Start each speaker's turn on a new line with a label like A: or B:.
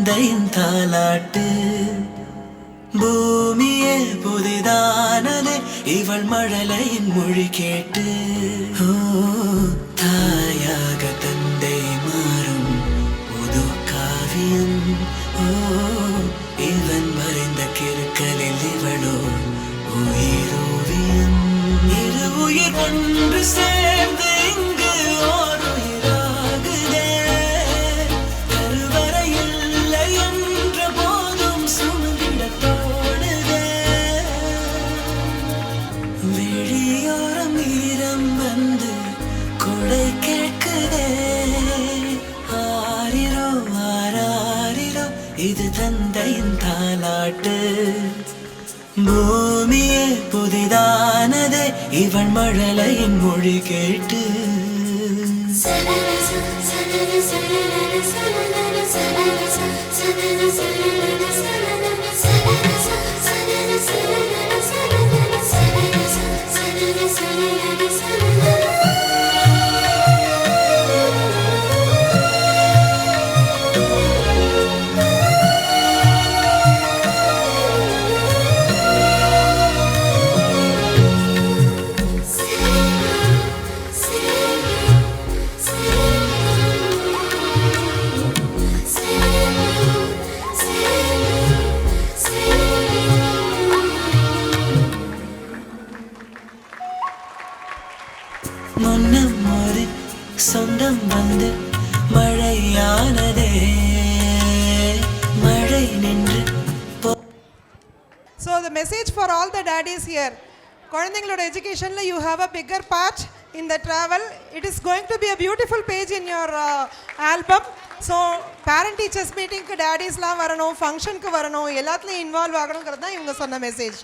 A: தந்தையின் தாலாட்டு. பூமியே புதிதானதே இவள் மழலையின் மொழி கேட்டு. தாயாக தந்தை மாறும் புது காவியம். இவன் மறைந்த கிறுக்கலில் இவளோ உயிரோவியம். இரு உயிர் ஒன்று சேர்ந்து இங்கு ஓர் உயிராகுதே. கருவறை இல்லை என்ற போதும் சுமந்திட தோணுதே. விழியோரம் ஈரம் வந்து கொடை கேட்குதே. ஆரிரோ ஆராரிரோ இது தந்தையின் தாலாட்டு. பூமியே புதிதானதே இவன் மழலையின் மொழி கேட்டு. முன்னம் ஒரு சொந்தம் வந்து மழையானதே. மழை நின்று.
B: So the message for all the daddies here, குழந்தைங்களோட எஜுகேஷனில் you have a bigger part in the travel. It is going to be a beautiful page in your album. So parent teachers meeting க்கு daddiesலாம் வரணும், ஃபங்க்ஷனுக்கு வரணும், எல்லாத்துலேயும் involve ஆகணுங்கிறது தான் இவங்க சொன்ன message.